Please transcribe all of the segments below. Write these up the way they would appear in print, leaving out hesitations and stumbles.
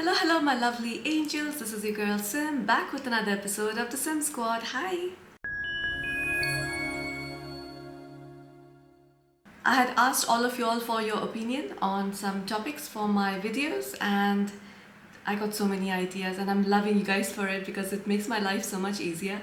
Hello, my lovely angels. This is your girl Sim back with another episode of the Sim Squad. Hi. I had asked all of you all for your opinion on some topics for my videos, and I got so many ideas, and I'm loving you guys for it because it makes my life so much easier.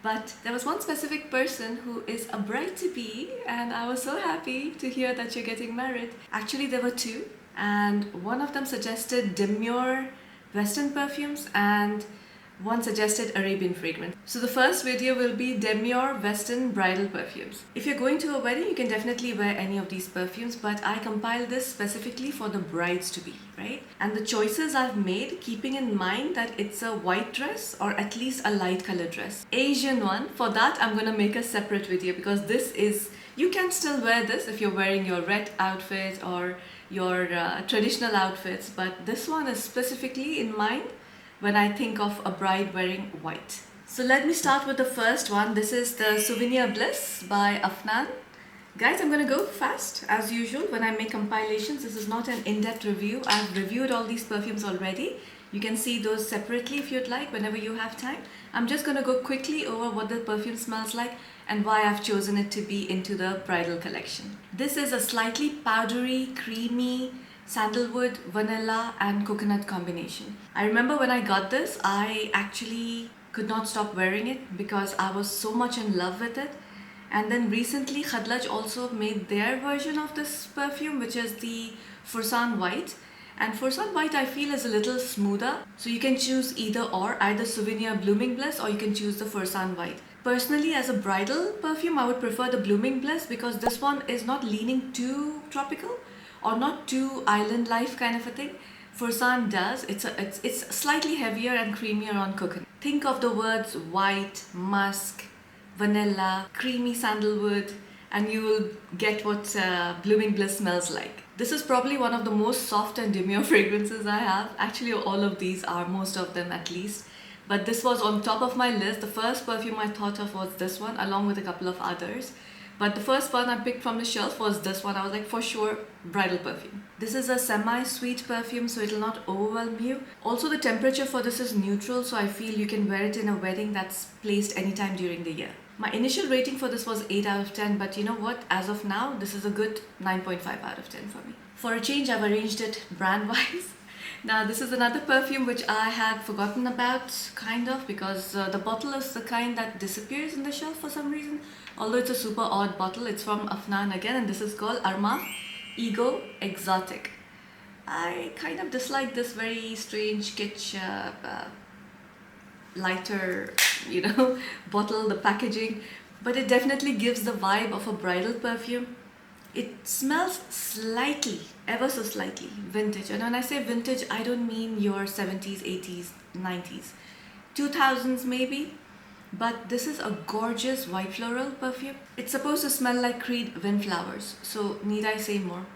But there was one specific person who is a bride to be, and I was so happy to hear that you're getting married. Actually, there were two, and one of them suggested Demure Western perfumes, and one suggested Arabian fragrance. So the first video will be Demure Western bridal perfumes. If you're going to a wedding, you can definitely wear any of these perfumes, but I compiled this specifically for the brides to be, right? And the choices I've made, keeping in mind that it's a white dress or at least a light color dress. Asian one, for that I'm gonna make a separate video because this is, you can still wear this if you're wearing your red outfit or your traditional outfits, but this one is specifically in mind when I think of a bride wearing white. So let me start with the first one. This is the Souvenir Bliss by Afnan. Guys, I'm gonna go fast as usual when I make compilations. This is not an in-depth review. I've reviewed all these perfumes already. You can see those separately if you'd like, whenever you have time. I'm just gonna go quickly over what the perfume smells like and why I've chosen it to be into the bridal collection. This is a slightly powdery, creamy, sandalwood, vanilla and coconut combination. I remember when I got this, I actually could not stop wearing it because I was so much in love with it. And then recently Khadlaj also made their version of this perfume, which is the Fursan White. And Fursan White I feel is a little smoother. So you can choose either or, either Souvenir Blooming Bliss or you can choose the Fursan White. Personally, as a bridal perfume, I would prefer the Blooming Bliss because this one is not leaning too tropical or not too island life kind of a thing. Fursan does. It's slightly heavier and creamier on coconut. Think of the words white, musk, vanilla, creamy sandalwood, and you will get what Blooming Bliss smells like. This is probably one of the most soft and demure fragrances I have. Actually, all of these are, most of them at least. But this was on top of my list. The first perfume I thought of was this one, along with a couple of others. But the first one I picked from the shelf was this one. I was like, for sure, bridal perfume. This is a semi-sweet perfume, so it will not overwhelm you. Also, the temperature for this is neutral, so I feel you can wear it in a wedding that's placed anytime during the year. My initial rating for this was 8 out of 10, but you know what? As of now, this is a good 9.5 out of 10 for me. For a change, I've arranged it brand-wise. Now, this is another perfume which I had forgotten about, kind of, because the bottle is the kind that disappears in the shelf for some reason. Although it's a super odd bottle, it's from Afnan again, and this is called Armaf Ego Exotic. I kind of dislike this very strange kitsch, lighter, bottle, the packaging, but it definitely gives the vibe of a bridal perfume. It smells slightly, ever so slightly, vintage. And when I say vintage, I don't mean your 70s, 80s, 90s, 2000s maybe. But this is a gorgeous white floral perfume. It's supposed to smell like Creed windflowers, so need I say more?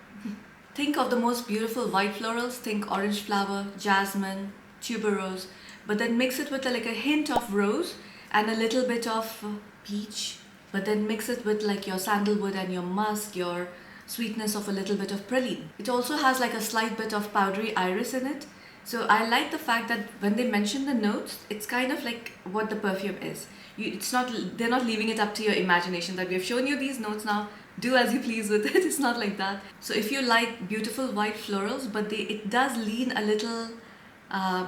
Think of the most beautiful white florals, think orange flower, jasmine, tuberose, but then mix it with like a hint of rose and a little bit of peach, but then mix it with like your sandalwood and your musk, your sweetness of a little bit of praline. It also has like a slight bit of powdery iris in it. So I like the fact that when they mention the notes, it's kind of like what the perfume is. They're not leaving it up to your imagination that we have shown you these notes, now do as you please with it. It's not like that. So if you like beautiful white florals, but it does lean a little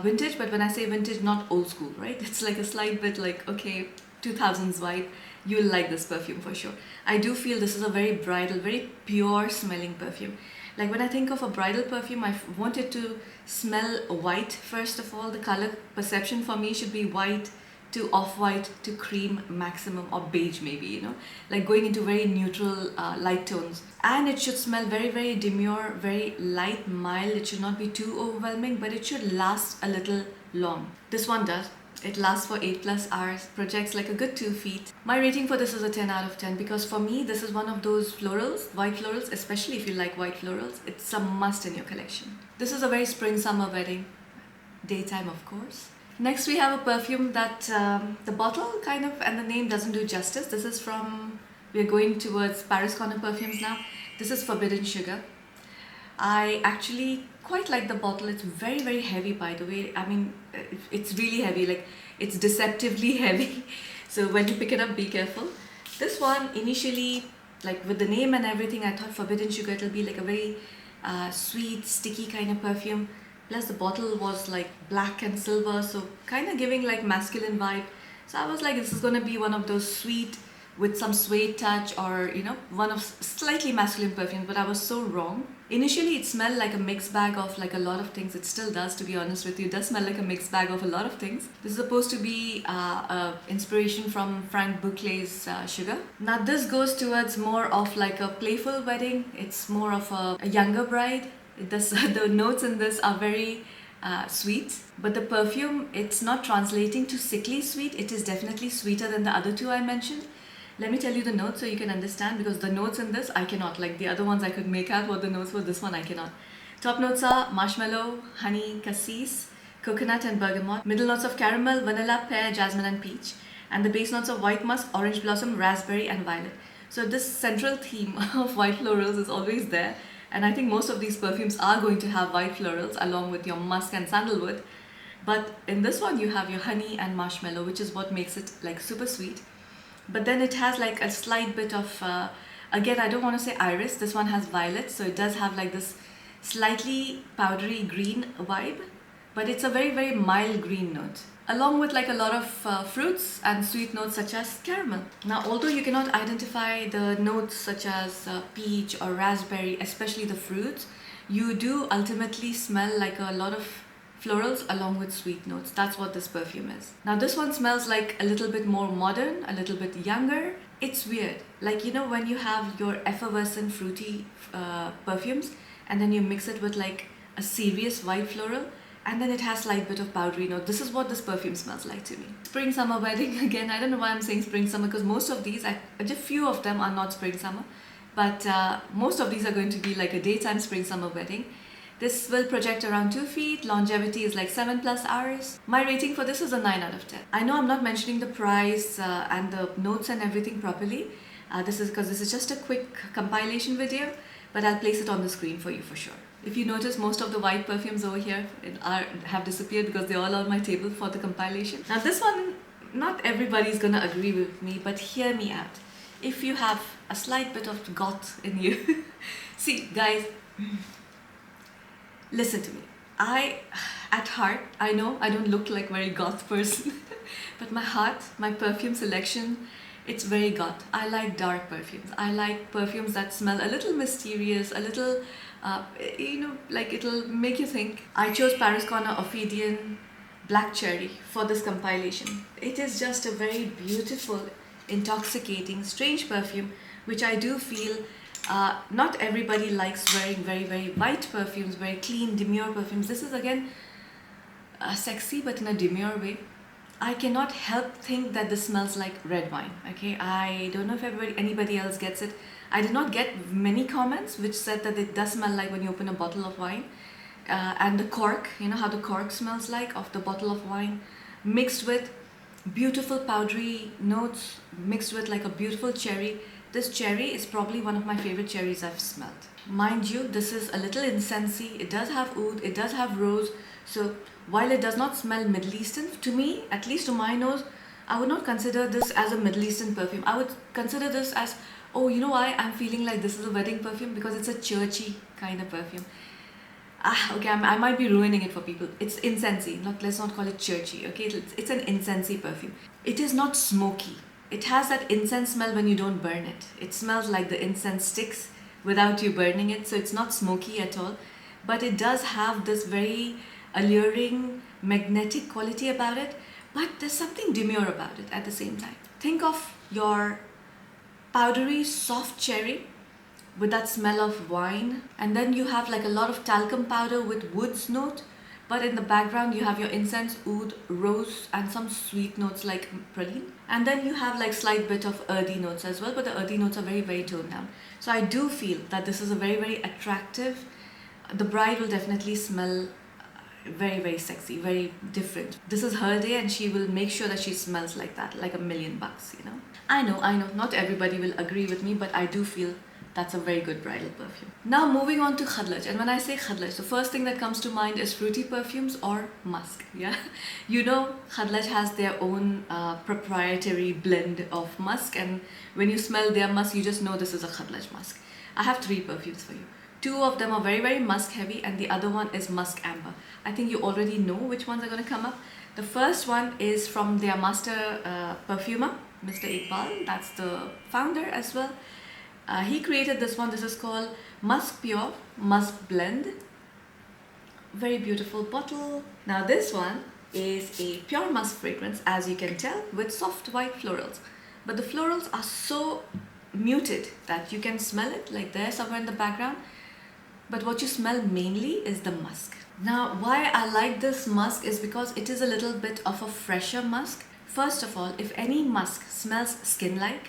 vintage, but when I say vintage, not old school, right? It's like a slight bit like, okay, 2000s vibe. You'll like this perfume for sure. I do feel this is a very bridal, very pure smelling perfume. Like when I think of a bridal perfume, I want it to smell white. First of all, the color perception for me should be white to off-white to cream maximum, or beige maybe, like going into very neutral light tones. And it should smell very, very demure, very light, mild. It should not be too overwhelming, but it should last a little long. This one does. It lasts for 8+ hours, projects like a good 2 feet. My rating for this is a 10 out of 10 because for me, this is one of those florals, white florals, especially if you like white florals. It's a must in your collection. This is a very spring-summer wedding. Daytime, of course. Next, we have a perfume that the bottle kind of and the name doesn't do justice. This is from, we're going towards Paris Corner perfumes now. This is Forbidden Sugar. I actually quite like the bottle. It's very, very heavy, by the way. I mean, it's really heavy, like it's deceptively heavy. So when you pick it up, be careful. This one, initially, like with the name and everything, I thought forbidden sugar, it'll be like a very sweet, sticky kind of perfume. Plus the bottle was like black and silver, so kind of giving like masculine vibe. So I was like, this is gonna be one of those sweet with some suede touch, or you know, one of slightly masculine perfumes, but I was so wrong. Initially it smelled like a mixed bag of like a lot of things. It still does, to be honest with you. It does smell like a mixed bag of a lot of things. This is supposed to be inspiration from Frank Bouclé's Sugar. Now this goes towards more of like a playful wedding. It's more of a younger bride. The notes in this are very sweet, but the perfume, it's not translating to sickly sweet. It is definitely sweeter than the other two I mentioned. Let me tell you the notes so you can understand, because the notes in this I cannot. Like the other ones I could make out what the notes were, this one I cannot. Top notes are marshmallow, honey, cassis, coconut and bergamot. Middle notes of caramel, vanilla, pear, jasmine and peach. And the base notes of white musk, orange blossom, raspberry and violet. So this central theme of white florals is always there. And I think most of these perfumes are going to have white florals along with your musk and sandalwood. But in this one you have your honey and marshmallow, which is what makes it like super sweet. But then it has like a slight bit of, again, I don't want to say iris, this one has violet, so it does have like this slightly powdery green vibe, but it's a very, very mild green note, along with like a lot of fruits and sweet notes such as caramel. Now, although you cannot identify the notes such as peach or raspberry, especially the fruits, you do ultimately smell like a lot of florals along with sweet notes. That's what this perfume is. Now this one smells like a little bit more modern, a little bit younger. It's weird. Like, you know, when you have your effervescent fruity perfumes and then you mix it with like a serious white floral, and then it has slight bit of powdery note. This is what this perfume smells like to me. Spring summer wedding, again, I don't know why I'm saying spring summer, because most of these, just few of them are not spring summer, but most of these are going to be like a daytime spring summer wedding. This will project around 2 feet, longevity is like 7+ hours. My rating for this is a 9 out of 10. I know I'm not mentioning the price and the notes and everything properly. This is because this is just a quick compilation video, but I'll place it on the screen for you for sure. If you notice, most of the white perfumes over here have disappeared because they're all on my table for the compilation. Now this one, not everybody's gonna agree with me, but hear me out. If you have a slight bit of goth in you, see guys, listen to me. At heart, I know I don't look like a very goth person, but my heart, my perfume selection, it's very goth. I like dark perfumes. I like perfumes that smell a little mysterious, a little, you know, like it'll make you think. I chose Paris Corner Ophidian Black Cherry for this compilation. It is just a very beautiful, intoxicating, strange perfume, which I do feel not everybody likes wearing very, very white perfumes, very clean, demure perfumes. This is again sexy, but in a demure way. I cannot help think that this smells like red wine. Okay, I don't know if anybody else gets it. I did not get many comments which said that it does smell like when you open a bottle of wine. And the cork, you know how the cork smells like of the bottle of wine, mixed with beautiful powdery notes, mixed with like a beautiful cherry. This cherry is probably one of my favorite cherries I've smelled. Mind you, this is a little incensey. It does have oud, it does have rose. So while it does not smell Middle Eastern, to me, at least to my nose, I would not consider this as a Middle Eastern perfume. I would consider this as, oh, you know why I'm feeling like this is a wedding perfume? Because it's a churchy kind of perfume. Okay, I might be ruining it for people. It's incensey, let's not call it churchy, okay? It's an incensey perfume. It is not smoky. It has that incense smell when you don't burn it. It smells like the incense sticks without you burning it, so it's not smoky at all. But it does have this very alluring, magnetic quality about it, but there's something demure about it at the same time. Think of your powdery, soft cherry with that smell of wine, and then you have like a lot of talcum powder with woods note, but in the background you have your incense, oud, rose and some sweet notes like praline, and then you have like slight bit of earthy notes as well, but the earthy notes are very, very toned down. So I do feel that this is a very, very attractive. The bride will definitely smell very, very sexy, very different. This is her day and she will make sure that she smells like that, like $1,000,000, you know. I know, not everybody will agree with me, but I do feel that's a very good bridal perfume. Now moving on to Khadlaj, and when I say Khadlaj, the first thing that comes to mind is fruity perfumes or musk. Yeah, you know, Khadlaj has their own proprietary blend of musk, and when you smell their musk, you just know this is a Khadlaj musk. I have 3 perfumes for you. 2 of them are very musk heavy, and the other one is musk amber. I think you already know which ones are going to come up. The first one is from their master perfumer, Mr. Iqbal. That's the founder as well. He created this one. This is called Musk Pure Musk Blend. Very beautiful bottle. Now this one is a pure musk fragrance, as you can tell, with soft white florals. But the florals are so muted that you can smell it like there somewhere in the background. But what you smell mainly is the musk. Now why I like this musk is because it is a little bit of a fresher musk. First of all, if any musk smells skin-like,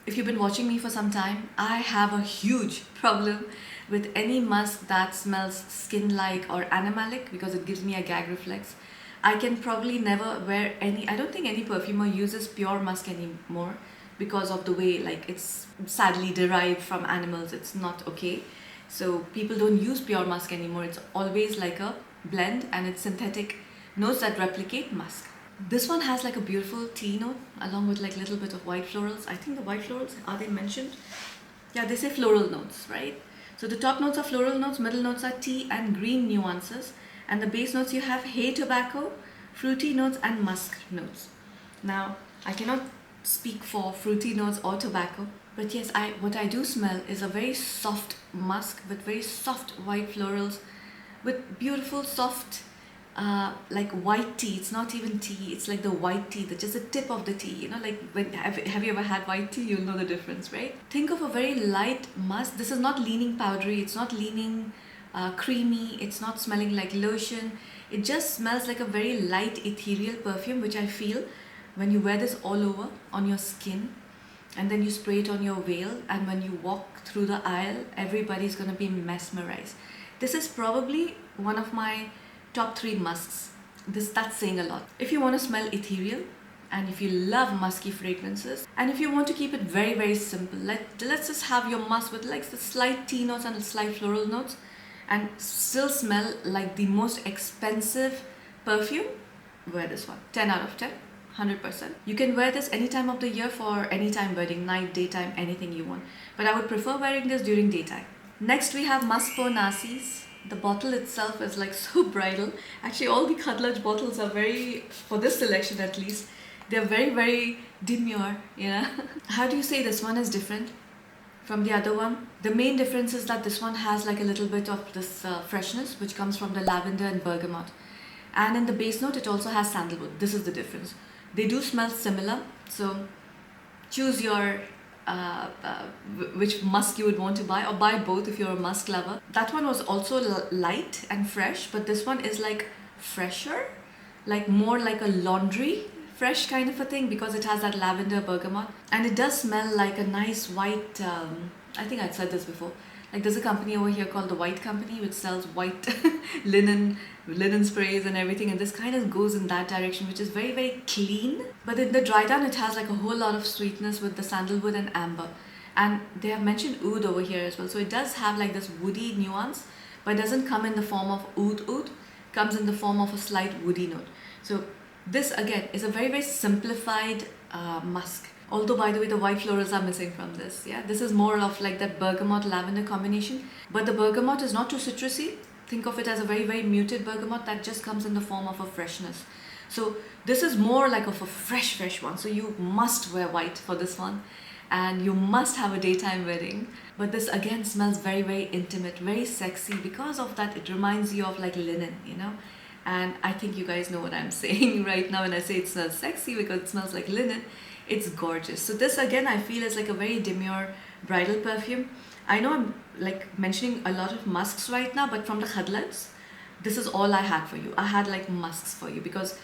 if you've been watching me for some time, I have a huge problem with any musk that smells skin-like or animalic because it gives me a gag reflex. I can probably never wear any, I don't think any perfumer uses pure musk anymore because of the way like it's sadly derived from animals. It's not okay. So people don't use pure musk anymore. It's always like a blend and it's synthetic notes that replicate musk. This one has like a beautiful tea note along with like a little bit of white florals. I think the white florals, are they mentioned? Yeah, they say floral notes, right? So the top notes are floral notes, middle notes are tea and green nuances, and the base notes you have hay tobacco, fruity notes and musk notes. Now, I cannot speak for fruity notes or tobacco, but yes, what I do smell is a very soft musk with very soft white florals with beautiful soft like white tea. It's not even tea, it's like the white tea, just the tip of the tea, you know, like when have you ever had white tea? You'll know the difference, right? Think of a very light musk. This is not leaning powdery, it's not leaning creamy, it's not smelling like lotion. It just smells like a very light ethereal perfume, which I feel when you wear this all over on your skin and then you spray it on your veil, and when you walk through the aisle, everybody's gonna be mesmerized. This is probably one of my top 3 musks. That's saying a lot. If you want to smell ethereal, and if you love musky fragrances, and if you want to keep it very simple, let's just have your musk with like the slight tea notes and the slight floral notes and still smell like the most expensive perfume, wear this one. 10 out of 10, 100%. You can wear this any time of the year for any time, wedding, night, daytime, anything you want. But I would prefer wearing this during daytime. Next we have Musk Pure Narcis. The bottle itself is like so bridal. Actually, all the Khadlaj bottles are very, for this selection at least, they're very demure, you know. How do you say this one is different from the other one? The main difference is that this one has like a little bit of this freshness which comes from the lavender and bergamot. And in the base note, it also has sandalwood. This is the difference. They do smell similar, so choose your which musk you would want to buy, or buy both if you're a musk lover. That one was also light and fresh, but this one is like fresher, like more like a laundry fresh kind of a thing, because it has that lavender bergamot, and it does smell like a nice white I think I'd said this before, like there's a company over here called the White Company which sells white linen sprays and everything, and this kind of goes in that direction, which is very clean. But in the dry down, it has like a whole lot of sweetness with the sandalwood and amber, and they have mentioned oud over here as well, so it does have like this woody nuance, but it doesn't come in the form of oud, comes in the form of a slight woody note. So this again is a very simplified musk. Although, by the way, the white florals are missing from this. Yeah, this is more of like that bergamot lavender combination, but the bergamot is not too citrusy. Think of it as a very muted bergamot that just comes in the form of a freshness. So this is more like of a fresh one. So you must wear white for this one, and you must have a daytime wedding. But this again smells very intimate, very sexy. Because of that, it reminds you of like linen, you know. And I think you guys know what I'm saying right now when I say it smells sexy, because it smells like linen. It's gorgeous. So this again I feel is like a very demure bridal perfume. I know I'm like mentioning a lot of musks right now, but from the Khadlaj, this is all I had for you. I had like musks for you because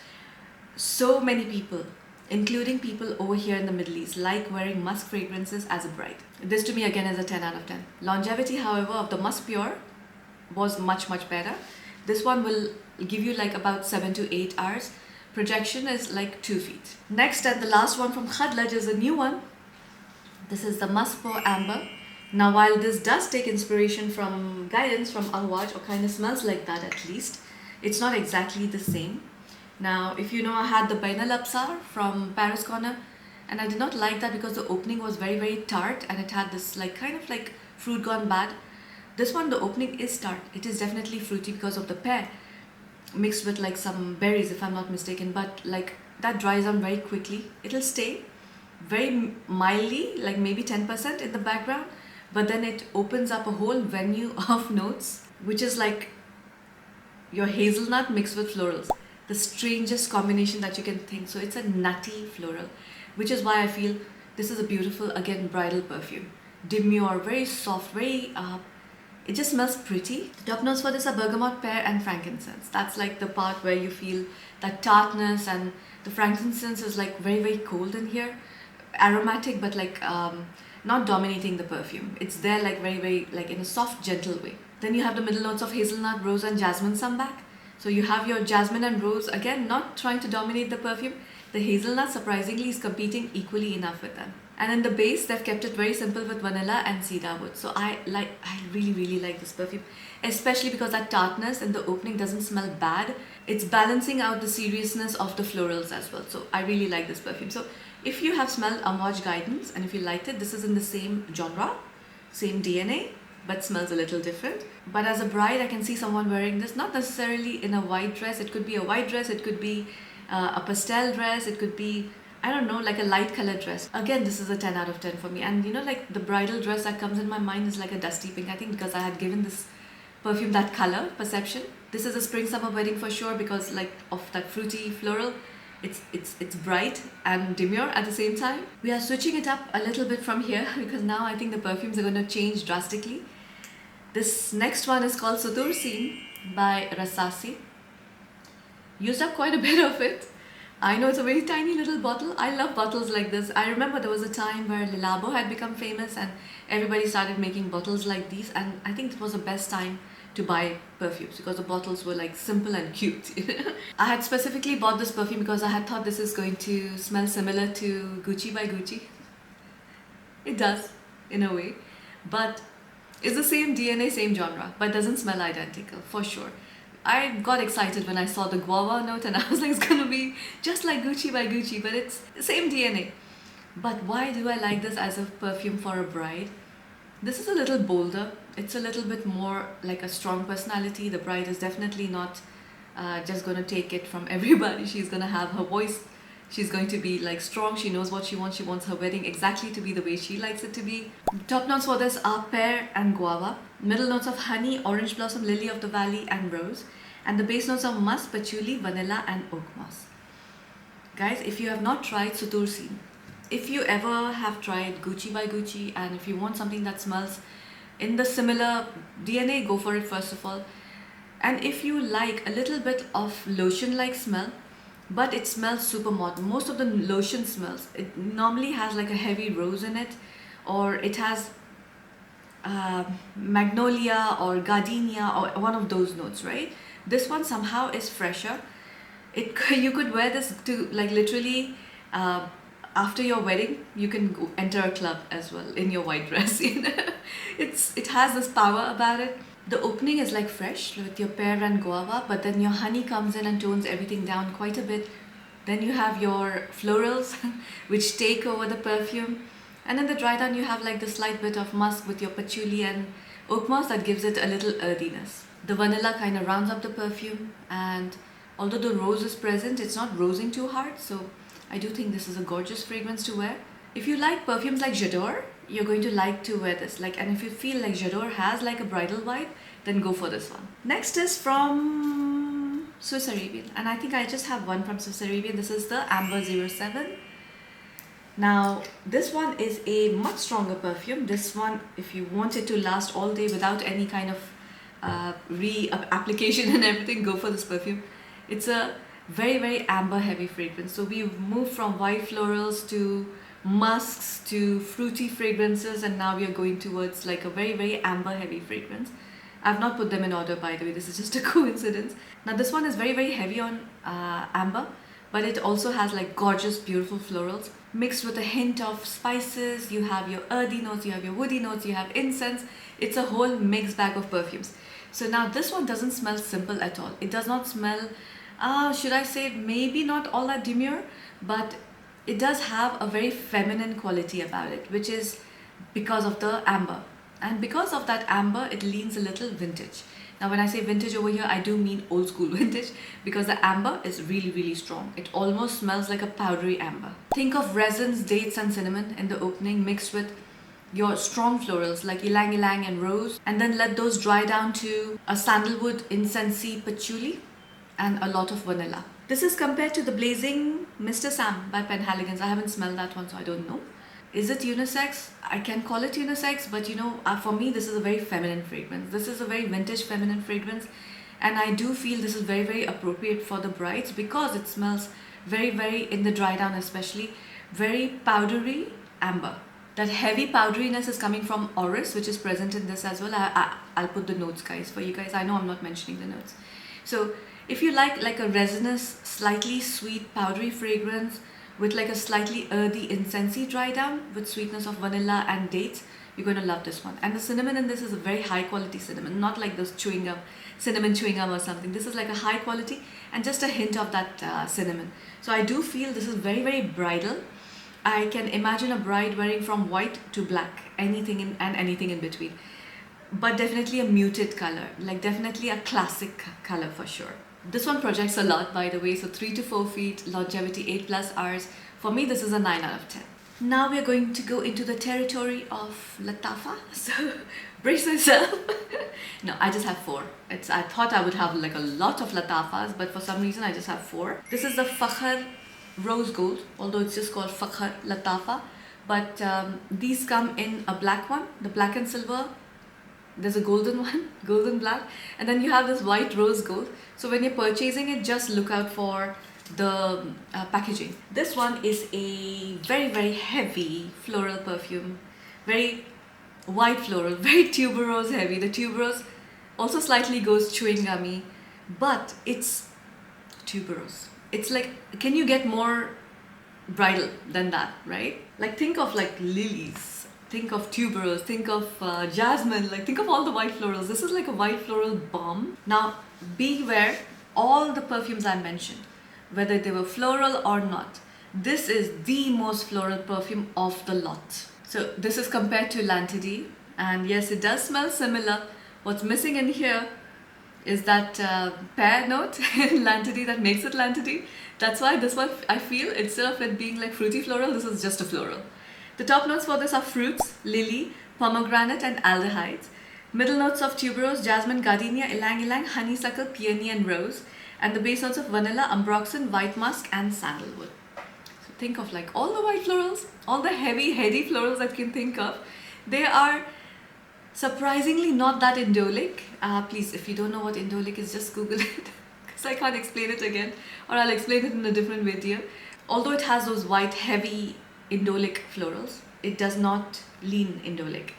so many people, including people over here in the Middle East, like wearing musk fragrances as a bride. This to me again is a 10 out of 10. Longevity, however, of the Musk Pure was much better. This one will give you like about 7 to 8 hours. Projection is like 2 feet. Next and the last one from Khadlaj is a new one. This is the Musk Pure Amber. Now, while this does take inspiration from guidance from Khadlaj, or kind of smells like that at least, it's not exactly the same. Now, if you know, I had the Bainal Absar from Paris Corner, and I did not like that because the opening was very, very tart, and it had this like kind of like fruit gone bad. This one, the opening is tart. It is definitely fruity because of the pear mixed with like some berries, if I'm not mistaken, but like that dries on very quickly. It'll stay very mildly, like maybe 10% in the background, but then it opens up a whole venue of notes, which is like your hazelnut mixed with florals, the strangest combination that you can think. So it's a nutty floral, which is why I feel this is a beautiful, again, bridal perfume. Demure, very soft, very it just smells pretty. The top notes for this are bergamot, pear and frankincense. That's like the part where you feel that tartness, and the frankincense is like very, very cold in here, aromatic, but like not dominating the perfume. It's there like very, very like in a soft, gentle way. Then you have the middle notes of hazelnut, rose and jasmine sambac. So you have your jasmine and rose, again not trying to dominate the perfume. The hazelnut surprisingly is competing equally enough with them. And in the base, they've kept it very simple with vanilla and cedar wood. So I really, really like this perfume, especially because that tartness in the opening doesn't smell bad. It's balancing out the seriousness of the florals as well. So I really like this perfume. So if you have smelled Amouage Guidance and if you liked it, this is in the same genre, same DNA, but smells a little different. But as a bride, I can see someone wearing this, not necessarily in a white dress. It could be a white dress, it could be a pastel dress, it could be, I don't know, like a light colored dress. Again, this is a 10 out of 10 for me. And you know, like the bridal dress that comes in my mind is like a dusty pink. I think because I had given this perfume that color perception. This is a spring summer wedding for sure, because like of that fruity floral. It's bright and demure at the same time. We are switching it up a little bit from here because now I think the perfumes are going to change drastically. This next one is called Sotoor Seen by Rasasi. Used up quite a bit of it. I know it's a very tiny little bottle. I love bottles like this. I remember there was a time where Le Labo had become famous and everybody started making bottles like these, and I think it was the best time to buy perfumes because the bottles were like simple and cute. I had specifically bought this perfume because I had thought this is going to smell similar to Gucci by Gucci. It does, in a way, but it's the same DNA, same genre, but doesn't smell identical, for sure. I got excited when I saw the guava note and I was like, it's gonna be just like Gucci by Gucci, but it's the same DNA. But why do I like this as a perfume for a bride? This is a little bolder. It's a little bit more like a strong personality. The bride is definitely not just gonna take it from everybody. She's gonna have her voice. She's going to be like strong. She knows what she wants. She wants her wedding exactly to be the way she likes it to be. Top notes for this are pear and guava. Middle notes of honey, orange blossom, lily of the valley and rose. And the base notes of musk, patchouli, vanilla and oak moss. Guys, if you have not tried Sotoor Seen, if you ever have tried Gucci by Gucci, and if you want something that smells in the similar DNA, go for it first of all. And if you like a little bit of lotion-like smell, but it smells super modern. Most of the lotion smells, it normally has like a heavy rose in it, or it has magnolia or gardenia or one of those notes, right? This one somehow is fresher. You could wear this to like literally after your wedding. You can go enter a club as well in your white dress. You know? It has this power about it. The opening is like fresh with your pear and guava, but then your honey comes in and tones everything down quite a bit. Then you have your florals which take over the perfume, and in the dry down you have like the slight bit of musk with your patchouli and oak moss that gives it a little earthiness. The vanilla kind of rounds up the perfume, and although the rose is present, it's not rosing too hard, so I do think this is a gorgeous fragrance to wear. If you like perfumes like J'adore, you're going to like to wear this. And if you feel like J'adore has like a bridal vibe, then go for this one. Next is from Swiss Arabian, and I think I just have one from Swiss Arabian. This is the Amber 07. Now, this one is a much stronger perfume. This one, if you want it to last all day without any kind of re-application and everything, go for this perfume. It's a very, very amber heavy fragrance. So we've moved from white florals to musks to fruity fragrances, and now we are going towards like a very, very amber heavy fragrance. I've not put them in order, by the way, this is just a coincidence. Now this one is very, very heavy on amber, but it also has like gorgeous, beautiful florals. mixed with a hint of spices. You have your earthy notes, you have your woody notes, you have incense. It's a whole mixed bag of perfumes. So now this one doesn't smell simple at all. It does not smell, should I say, maybe not all that demure, but it does have a very feminine quality about it, which is because of the amber. And because of that amber, it leans a little vintage. Now when I say vintage over here, I do mean old school vintage, because the amber is really, really strong. It almost smells like a powdery amber. Think of resins, dates and cinnamon in the opening, mixed with your strong florals like ylang ylang and rose, and then let those dry down to a sandalwood, incensey, patchouli and a lot of vanilla. This is compared to the Blazing Mr. Sam by Penhaligon's. I haven't smelled that one, so I don't know. Is it unisex? I can call it unisex, but you know, for me this is a very feminine fragrance. This is a very vintage feminine fragrance, and I do feel this is very, very appropriate for the brides because it smells very, very, in the dry down especially, very powdery amber. That heavy powderiness is coming from orris, which is present in this as well. I'll put the notes, guys, for you guys. I know I'm not mentioning the notes. So if you like a resinous, slightly sweet, powdery fragrance with like a slightly earthy, incensey dry down with sweetness of vanilla and dates, you're going to love this one. And the cinnamon in this is a very high quality cinnamon, not like those chewing gum, cinnamon chewing gum or something. This is like a high quality and just a hint of that cinnamon. So I do feel this is very, very bridal. I can imagine a bride wearing from white to black, anything in between. But definitely a muted color, like definitely a classic color for sure. This one projects a lot, by the way, so 3 to 4 feet, longevity 8+ hours. For me, this is a 9 out of 10. Now we are going to go into the territory of Latafa, so brace yourself. No, I just have 4. I thought I would have like a lot of Latafas, but for some reason I just have 4. This is the Fakhar Rose Gold, although it's just called Fakhar Latafa. But these come in a black one, the black and silver. There's a golden one, golden black, and then you have this white rose gold. So when you're purchasing it, just look out for the packaging. This one is a very, very heavy floral perfume, very white floral, very tuberose heavy. The tuberose also slightly goes chewing gummy, but it's tuberose. It's like, can you get more bridal than that, right? Like think of like lilies, think of tuberose, think of jasmine, like think of all the white florals. This is like a white floral bomb. Now beware, all the perfumes I mentioned, whether they were floral or not, this is the most floral perfume of the lot. So this is compared to Lantidi, and yes, it does smell similar. What's missing in here is that pear note in Lantidi that makes it Lantidi. That's why this one, I feel, instead of it being like fruity floral, this is just a floral. The top notes for this are fruits, lily, pomegranate and aldehydes. Middle notes of tuberose, jasmine, gardenia, ylang ylang, honeysuckle, peony and rose. And the base notes of vanilla, ambroxan, white musk and sandalwood. So think of like all the white florals, all the heavy, heady florals that you can think of. They are surprisingly not that indolic. Please, if you don't know what indolic is, just Google it. Because I can't explain it again. Or I'll explain it in a different video. Although it has those white, heavy, indolic florals, it does not lean indolic.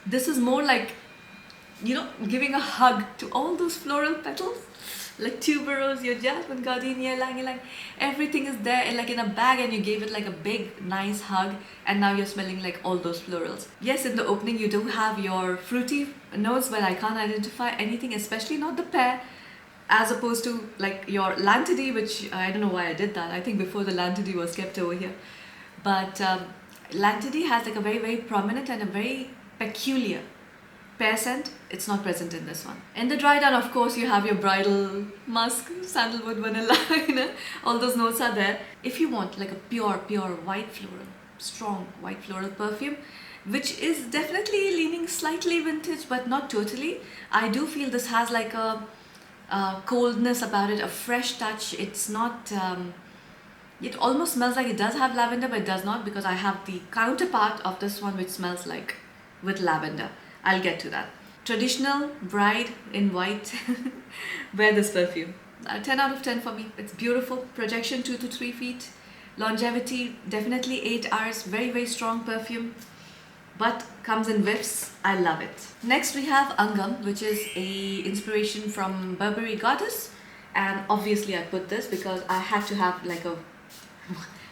This is more like, you know, giving a hug to all those floral petals, like tuberose, your jasmine, gardenia, ylang ylang, everything is there like in a bag, and you gave it like a big nice hug, and now you're smelling like all those florals. Yes, in the opening you do have your fruity notes, but I can't identify anything, especially not the pear, as opposed to like your Lantidi, which I don't know why I did that. I think before the Lantidi was kept over here. But Lantidi has like a very, very prominent and a very peculiar pear scent. It's not present in this one. In the dry down, of course, you have your bridal, musk, sandalwood, vanilla, you know, all those notes are there. If you want like a pure white floral, strong white floral perfume, which is definitely leaning slightly vintage, but not totally, I do feel this has like a coldness about it, a fresh touch. It's not... it almost smells like it does have lavender, but it does not, because I have the counterpart of this one which smells like with lavender. I'll get to that. Traditional bride in white, wear this perfume. 10 out of 10 for me. It's beautiful. Projection 2 to 3 feet. Longevity definitely 8 hours. Very, very strong perfume, but comes in whiffs. I love it. Next we have Angham, which is a inspiration from Burberry Goddess, and obviously I put this because I had to have like a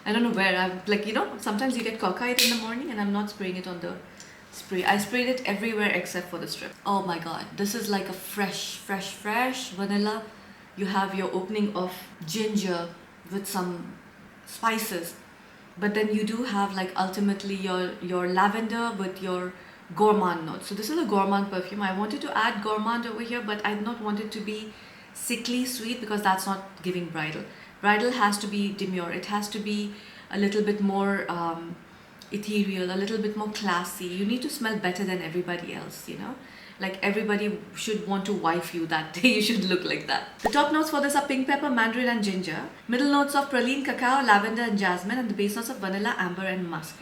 I don't know where. I'm like, you know, sometimes you get cockeyed in the morning and I'm not spraying it on the spray. I sprayed it everywhere except for the strip. Oh my god, this is like a fresh vanilla. You have your opening of ginger with some spices, but then you do have like ultimately your lavender with your gourmand note. So this is a gourmand perfume. I wanted to add gourmand over here, but I did not want it to be sickly sweet because that's not giving bridal. Bridal has to be demure. It has to be a little bit more ethereal, a little bit more classy. You need to smell better than everybody else, you know. Like everybody should want to wife you that day. You should look like that. The top notes for this are pink pepper, mandarin and ginger. Middle notes of praline, cacao, lavender and jasmine, and the base notes of vanilla, amber and musk.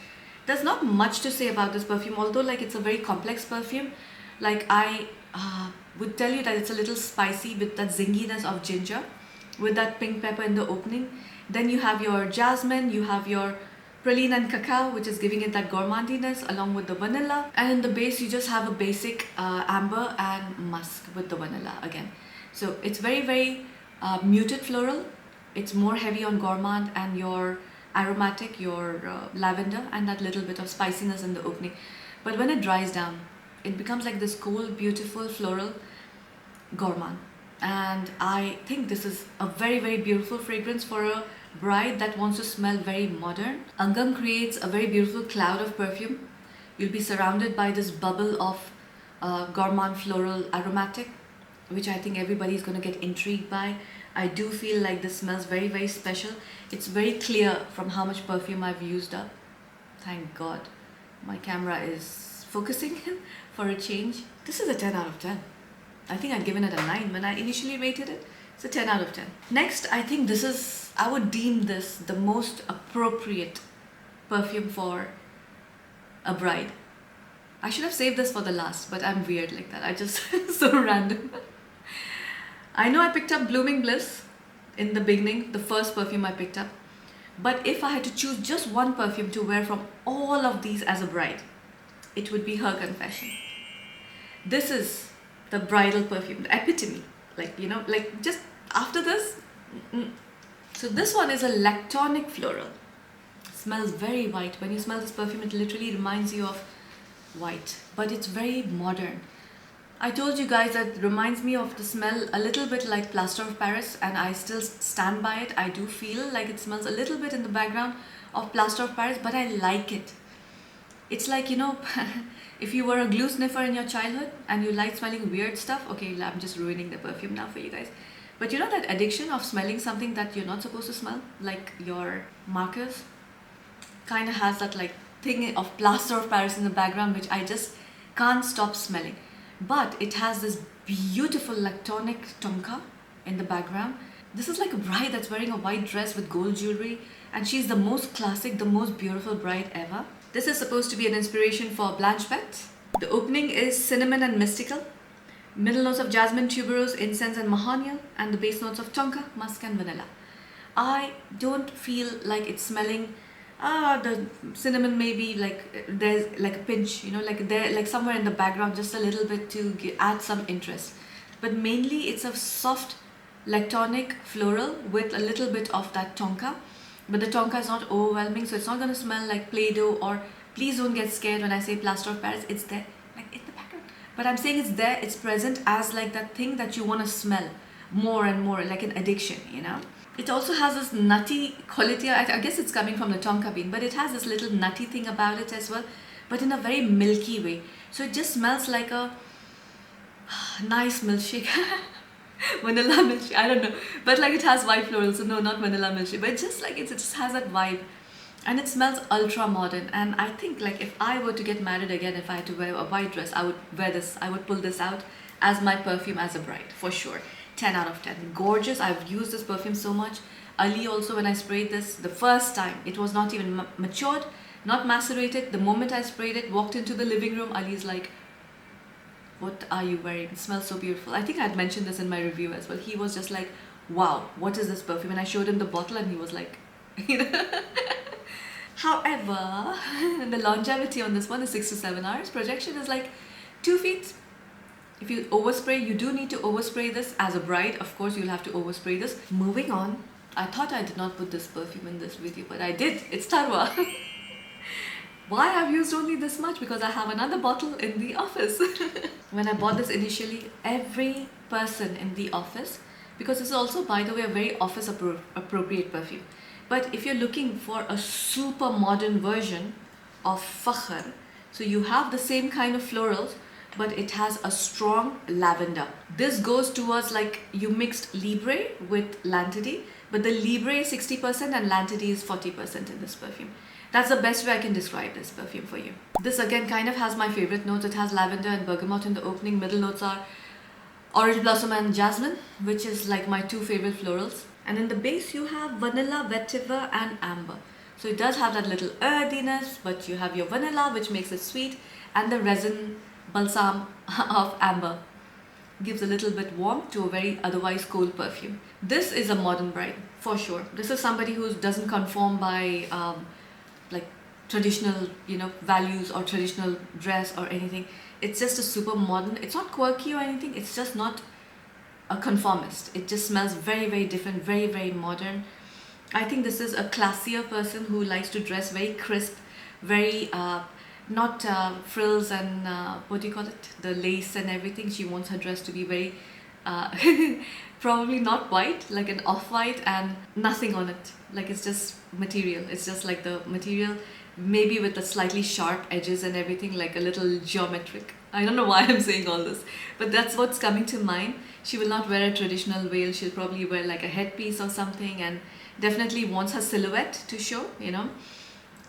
There's not much to say about this perfume, although like it's a very complex perfume. Like I would tell you that it's a little spicy with that zinginess of ginger, with that pink pepper in the opening. Then you have your jasmine, you have your praline and cacao, which is giving it that gourmandiness along with the vanilla, and in the base you just have a basic amber and musk with the vanilla again. So it's very muted floral. It's more heavy on gourmand and your aromatic, your lavender, and that little bit of spiciness in the opening. But when it dries down, it becomes like this cool, beautiful floral gourmand. And I think this is a very beautiful fragrance for a bride that wants to smell very modern. Angham creates a very beautiful cloud of perfume. You'll be surrounded by this bubble of gourmand floral aromatic, which I think everybody is going to get intrigued by. I do feel like this smells very special. It's very clear from how much perfume I've used up. Thank God my camera is focusing for a change. This is a 10 out of 10. I think I'd given it a 9 when I initially rated it. It's a 10 out of 10. Next, I think this is, I would deem this the most appropriate perfume for a bride. I should have saved this for the last, but I'm weird like that. I just, so random. I know I picked up Blooming Bliss in the beginning, the first perfume I picked up. But if I had to choose just one perfume to wear from all of these as a bride, it would be Her Confession. This is the bridal perfume, the epitome. Like, you know, like just after this. So this one is a lactonic floral. Smells very white. When you smell this perfume, it literally reminds you of white. But it's very modern. I told you guys that it reminds me of the smell a little bit like Plaster of Paris, and I still stand by it. I do feel like it smells a little bit in the background of Plaster of Paris, but I like it. It's like, you know, if you were a glue sniffer in your childhood and you like smelling weird stuff, okay, I'm just ruining the perfume now for you guys. But you know that addiction of smelling something that you're not supposed to smell, like your markers, kind of has that like thing of Plaster of Paris in the background, which I just can't stop smelling. But it has this beautiful lactonic tonka in the background. This is like a bride that's wearing a white dress with gold jewelry, and she's the most classic, the most beautiful bride ever. This is supposed to be an inspiration for Blanche Pet. The opening is cinnamon and mystical. Middle notes of jasmine, tuberose, incense and mahogany, and the base notes of tonka, musk and vanilla. I don't feel like it's smelling the cinnamon, maybe like there's like a pinch, you know, like there, like somewhere in the background, just a little bit to add some interest. But mainly it's a soft lactonic floral with a little bit of that tonka. But the tonka is not overwhelming, so it's not going to smell like Play-Doh, or please don't get scared when I say Plaster of Paris. It's there, like in the background. But I'm saying it's there, it's present as like that thing that you want to smell more and more, like an addiction, you know. It also has this nutty quality. I guess it's coming from the tonka bean, but it has this little nutty thing about it as well, but in a very milky way. So it just smells like a nice milkshake. Vanilla milkshake, I don't know, but like it has white floral, so no, not vanilla milkshake, but just like it just has that vibe, and it smells ultra modern. And I think like if I were to get married again, if I had to wear a white dress, I would wear this. I would pull this out as my perfume as a bride for sure. 10 out of 10. Gorgeous. I've used this perfume so much. Ali also, when I sprayed this the first time, it was not even matured, not macerated. The moment I sprayed it, walked into the living room, Ali's like, what are you wearing? It smells so beautiful. I think I had mentioned this in my review as well. He was just like, wow, what is this perfume? And I showed him the bottle and he was like, you know. However, the longevity on this one is 6 to 7 hours. Projection is like 2 feet. If you overspray, you do need to overspray this as a bride. Of course, you'll have to overspray this. Moving on I thought I did not put this perfume in this video, but I did. It's Tharwah. Why I've used only this much? Because I have another bottle in the office. When I bought this initially, every person in the office, because this is also, by the way, a very office appropriate perfume. But if you're looking for a super modern version of Fakhar, so you have the same kind of florals, but it has a strong lavender. This goes towards like you mixed Libre with Lantidi, but the Libre is 60% and Lantidi is 40% in this perfume. That's the best way I can describe this perfume for you. This again kind of has my favorite notes. It has lavender and bergamot in the opening. Middle notes are orange blossom and jasmine, which is like my two favorite florals. And in the base you have vanilla, vetiver and amber. So it does have that little earthiness, but you have your vanilla, which makes it sweet, and the resin balsam of amber gives a little bit warmth to a very otherwise cold perfume. This is a modern bride for sure. This is somebody who doesn't conform by like traditional, you know, values or traditional dress or anything. It's just a super modern. It's not quirky or anything. It's just not a conformist. It just smells very, very different, very, very modern. I think this is a classier person who likes to dress very crisp, very not frills and what do you call it, the lace and everything. She wants her dress to be very probably not white, like an off-white, and nothing on it, like it's just material. It's just like the material, maybe with the slightly sharp edges and everything, like a little geometric. I don't know why I'm saying all this, but that's what's coming to mind. She will not wear a traditional veil. She'll probably wear like a headpiece or something, and definitely wants her silhouette to show, you know,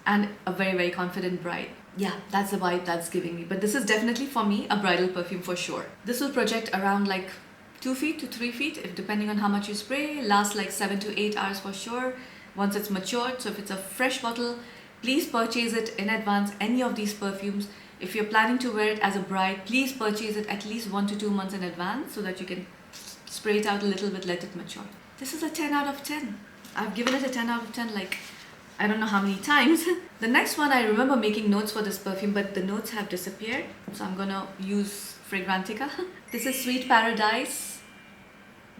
and a very, very confident bride. Yeah, that's the vibe that's giving me. But this is definitely for me a bridal perfume for sure. This will project around like 2 feet to 3 feet, if depending on how much you spray. Lasts like 7 to 8 hours for sure once it's matured. So if it's a fresh bottle, please purchase it in advance. Any of these perfumes, if you're planning to wear it as a bride, please purchase it at least 1 to 2 months in advance so that you can spray it out a little bit, let it mature. This is a 10 out of 10. I've given it a 10 out of 10 like I don't know how many times. The next one, I remember making notes for this perfume, but the notes have disappeared. So I'm gonna use Fragrantica. This is Sweet Paradise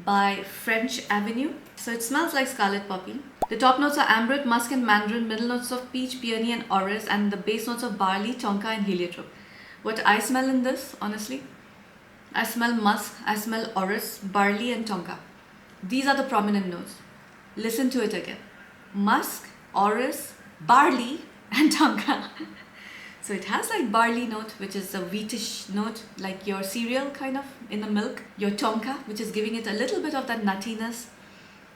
by French Avenue. So it smells like scarlet poppy. The top notes are ambrette, musk and mandarin, middle notes of peach, peony and orris, and the base notes of barley, tonka and heliotrope. What I smell in this, honestly, I smell musk, I smell orris, barley and tonka. These are the prominent notes. Listen to it again. Musk, orris, barley and tonka. So it has like barley note, which is a wheatish note, like your cereal kind of in the milk. Your tonka, which is giving it a little bit of that nuttiness.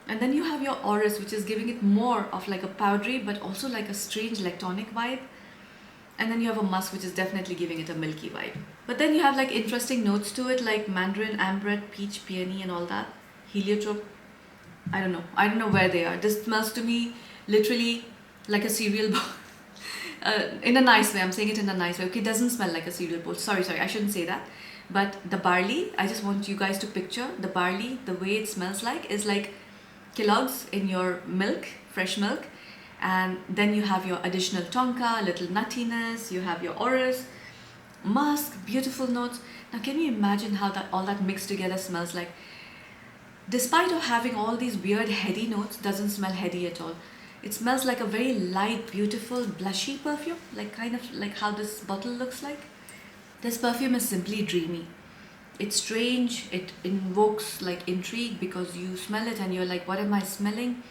And then you have your orris, which is giving it more of like a powdery, but also like a strange lactonic vibe. And then you have a musk, which is definitely giving it a milky vibe. But then you have like interesting notes to it, like mandarin, ambrette, peach, peony and all that. Heliotrope. I don't know where they are. This smells to me literally like a cereal bowl. In a nice way, I'm saying it in a nice way. Okay, it doesn't smell like a cereal bowl. Sorry, I shouldn't say that. But the barley, I just want you guys to picture the barley, the way it smells like is like Kellogg's in your milk, fresh milk. And then you have your additional tonka, little nuttiness, you have your orris, musk, beautiful notes. Now can you imagine how all that mixed together smells like? Despite of having all these weird heady notes, doesn't smell heady at all. It smells like a very light, beautiful, blushy perfume, like kind of like how this bottle looks like. This perfume is simply dreamy. It's strange, it invokes like intrigue because you smell it and you're like, what am I smelling?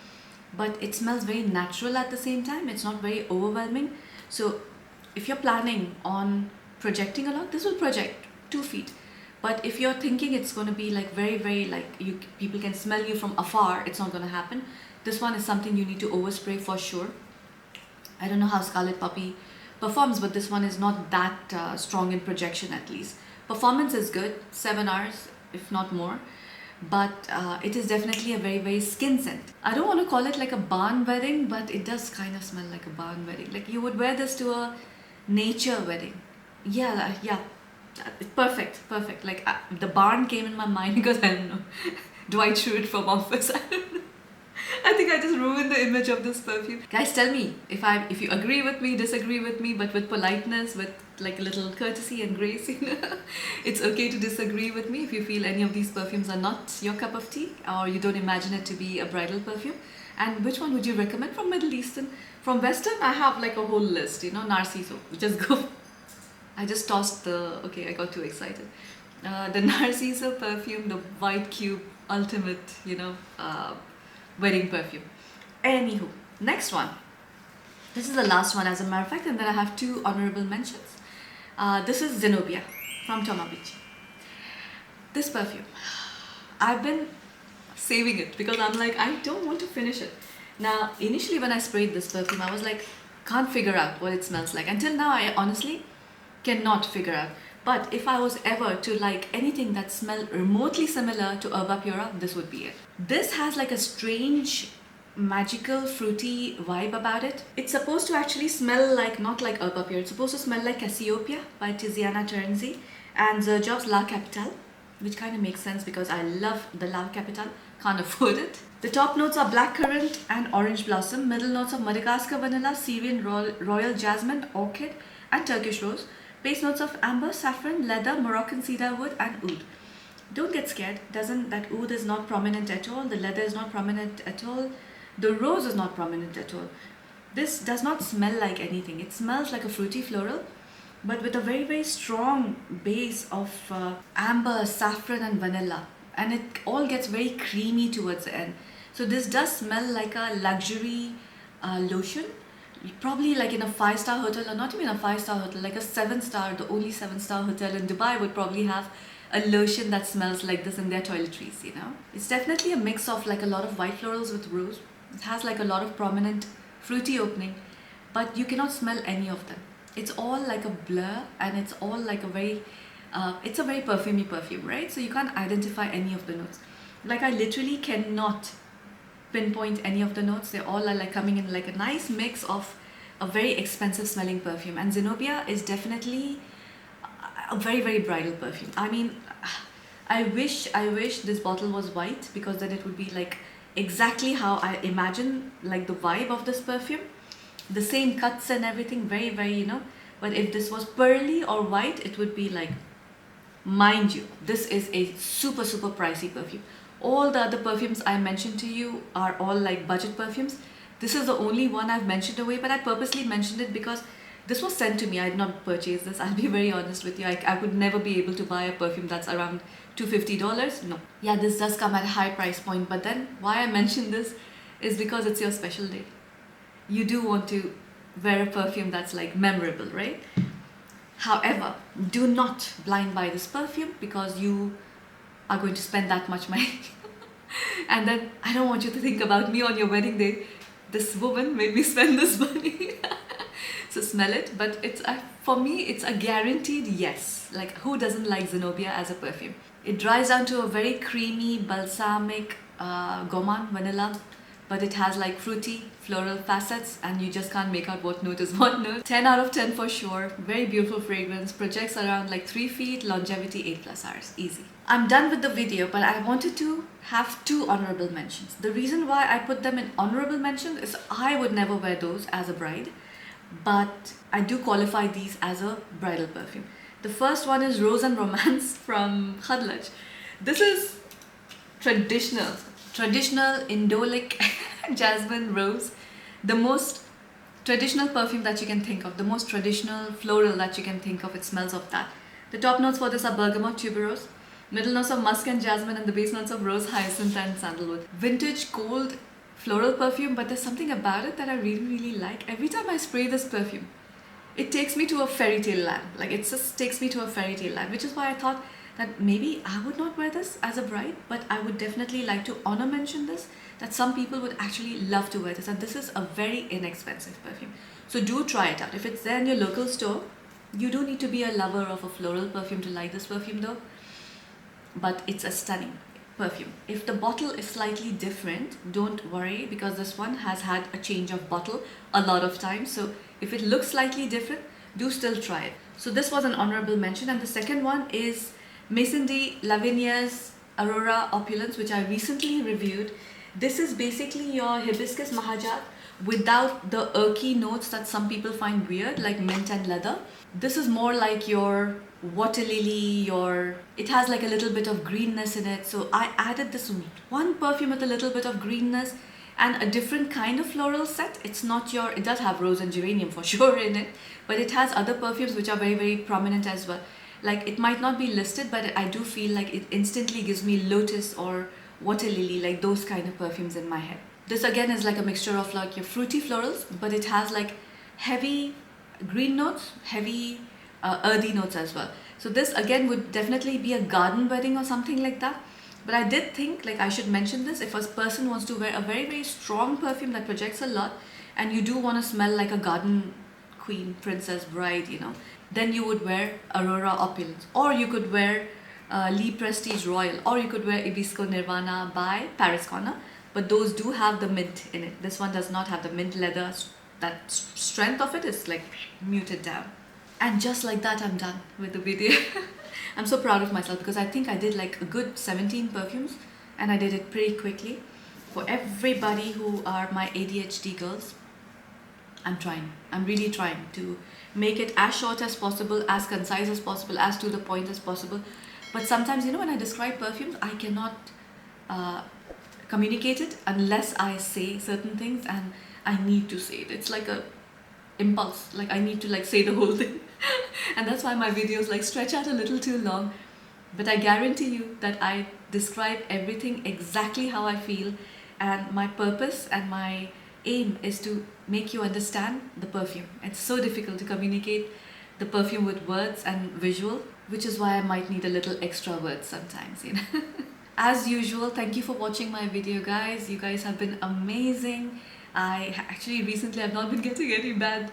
But it smells very natural at the same time. It's not very overwhelming. So if you're planning on projecting a lot, this will project 2 feet. But if you're thinking it's going to be like very, very like people can smell you from afar, it's not going to happen. This one is something you need to overspray for sure. I don't know how Scarlet Puppy performs, but this one is not that strong in projection at least. Performance is good, 7 hours if not more. But it is definitely a very, very skin scent. I don't want to call it like a barn wedding, but it does kind of smell like a barn wedding. Like you would wear this to a nature wedding. Yeah. Perfect. Like the barn came in my mind because I don't know. Dwight Schrute from Office. I think I I just ruined the image of this perfume. Guys, tell me if you agree with me, disagree with me, but with politeness, with like a little courtesy and grace, you know. It's okay to disagree with me if you feel any of these perfumes are not your cup of tea, or you don't imagine it to be a bridal perfume. And which one would you recommend from Middle Eastern? From Western, I have like a whole list, you know. Narcis, just go. I just tossed the, okay, I got too excited. The Narcis perfume, the white cube, ultimate, you know, wedding perfume. Anywho, next one. This is the last one as a matter of fact, and then I have two honorable mentions. This is Zenobia from Tomabichi. This perfume, I've been saving it because I'm like, I don't want to finish it. Now, initially when I sprayed this perfume, I was like, can't figure out what it smells like. Until now, I honestly cannot figure out. But if I was ever to like anything that smelled remotely similar to Herba Pura, this would be it. This has like a strange, magical, fruity vibe about it. It's supposed to actually smell like, not like Herba Pura, it's supposed to smell like Cassiopeia by Tiziana Terenzi and Zerjov's La Capitale, which kind of makes sense because I love the La Capitale, can't afford it. The top notes are blackcurrant and orange blossom, middle notes of Madagascar vanilla, Syrian royal jasmine, orchid and Turkish rose. Base notes of amber, saffron, leather, Moroccan cedar wood and oud. Don't get scared, that oud is not prominent at all, the leather is not prominent at all, the rose is not prominent at all. This does not smell like anything. It smells like a fruity floral, but with a very, very strong base of amber, saffron and vanilla. And it all gets very creamy towards the end. So this does smell like a luxury lotion. Probably like in a 5-star hotel, or not even a 5-star hotel, like a 7-star, the only 7-star hotel in Dubai would probably have a lotion that smells like this in their toiletries, you know. It's definitely a mix of like a lot of white florals with rose. It has like a lot of prominent fruity opening, but you cannot smell any of them. It's all like a blur, and it's all like a very, it's a very perfumey perfume, right? So you can't identify any of the notes. Like I literally cannot pinpoint any of the notes. They all are like coming in like a nice mix of a very expensive smelling perfume. And Zenobia is definitely a very, very bridal perfume. I mean, I wish this bottle was white, because then it would be like exactly how I imagine like the vibe of this perfume. The same cuts and everything, very, very, you know. But if this was pearly or white, it would be like, mind you, this is a super, super pricey perfume. All the other perfumes I mentioned to you are all like budget perfumes. This is the only one I've mentioned away, but I purposely mentioned it because this was sent to me. I did not purchase this. I'll be very honest with you. I could never be able to buy a perfume that's around $250. No. Yeah, this does come at a high price point, but then why I mentioned this is because it's your special day. You do want to wear a perfume that's like memorable, right? However, do not blind buy this perfume because you are going to spend that much money. And then I don't want you to think about me on your wedding day. This woman made me spend this money. So smell it, but it's for me it's a guaranteed yes. Like, who doesn't like Zenobia as a perfume? It dries down to a very creamy balsamic gourmand vanilla, but it has like fruity floral facets, and you just can't make out what note is what note. 10 out of 10 for sure. Very beautiful fragrance, projects around like 3 feet, longevity 8+ hours, easy. I'm done with the video, but I wanted to have 2 honorable mentions. The reason why I put them in honorable mention is I would never wear those as a bride, but I do qualify these as a bridal perfume. The first one is Rose and Romance from Khadlaj. This is traditional indolic jasmine rose, the most traditional perfume that you can think of, the most traditional floral that you can think of. It smells of that. The top notes for this are bergamot, tuberose, middle notes of musk and jasmine, and the base notes of rose, hyacinth and sandalwood. Vintage gold floral perfume, but there's something about it that I really, really like. Every time I spray this perfume, it takes me to a fairy tale land. Like, it just takes me to a fairy tale land, which is why I thought that maybe I would not wear this as a bride, but I would definitely like to honor mention this, that some people would actually love to wear this, and this is a very inexpensive perfume. So do try it out. If it's there in your local store, you don't need to be a lover of a floral perfume to like this perfume though, but it's a stunning perfume. If the bottle is slightly different, don't worry, because this one has had a change of bottle a lot of times. So if it looks slightly different, do still try it. So this was an honorable mention. And the second one is Maison de Lavinia's Aurora Opulence, which I recently reviewed. This is basically your hibiscus mahajat without the earthy notes that some people find weird, like mint and leather. This is more like your water lily, it has like a little bit of greenness in it. So I added this one perfume with a little bit of greenness and a different kind of floral set. It's not your, it does have rose and geranium for sure in it, but it has other perfumes which are very, very prominent as well. Like it might not be listed, but I do feel like it instantly gives me lotus or water lily, like those kind of perfumes in my head. This again is like a mixture of like your fruity florals, but it has like heavy green notes, heavy earthy notes as well. So this again would definitely be a garden wedding or something like that. But I did think like I should mention this if a person wants to wear a very, very strong perfume that projects a lot, and you do want to smell like a garden queen, princess, bride, you know, then you would wear Aurora Opulence, or you could wear Lee Prestige Royal, or you could wear Ibisco Nirvana by Paris Corner. But those do have the mint in it. This one does not have the mint leather. That strength of it is like muted down. And just like that, I'm done with the video. I'm so proud of myself because I think I did like a good 17 perfumes and I did it pretty quickly. For everybody who are my ADHD girls, I'm trying. I'm really trying to make it as short as possible, as concise as possible, as to the point as possible. But sometimes, you know, when I describe perfumes, I cannot communicate it unless I say certain things, and I need to say it. It's like a impulse, like I need to like say the whole thing. And that's why my videos like stretch out a little too long. But I guarantee you that I describe everything exactly how I feel, and my purpose and my aim is to make you understand the perfume. It's so difficult to communicate the perfume with words and visual, which is why I might need a little extra words sometimes, you know. As usual, thank you for watching my video, guys. You guys have been amazing. I actually recently have not been getting any bad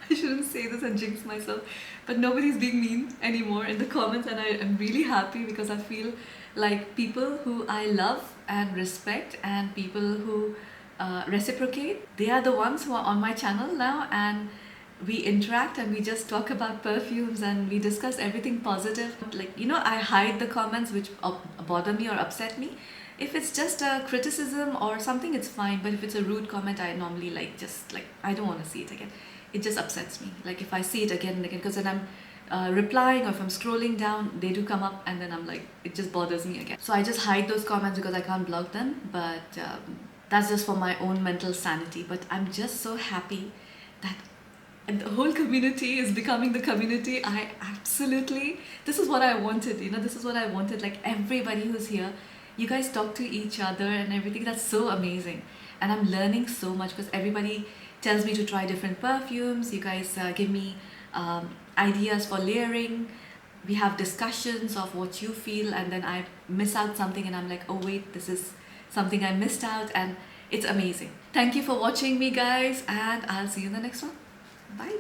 I shouldn't say this and jinx myself, but nobody's being mean anymore in the comments, and I am really happy because I feel like people who I love and respect and people who reciprocate, they are the ones who are on my channel now, and we interact and we just talk about perfumes and we discuss everything positive. Like, you know, I hide the comments which bother me or upset me. If it's just a criticism or something, it's fine, but if it's a rude comment, I normally like just like, I don't want to see it again. It just upsets me. Like if I see it again and again, because then I'm replying, or if I'm scrolling down, they do come up and then I'm like, it just bothers me again. So I just hide those comments because I can't block them, but that's just for my own mental sanity. But I'm just so happy that the whole community is becoming the community I absolutely, this is what I wanted, you know, this is what I wanted. Like everybody who's here, you guys talk to each other and everything. That's so amazing, and I'm learning so much because everybody tells me to try different perfumes. You guys give me ideas for layering. We have discussions of what you feel, and then I miss out something and I'm like, oh wait, this is something I missed out, and it's amazing. Thank you for watching me, guys, and I'll see you in the next one. Bye.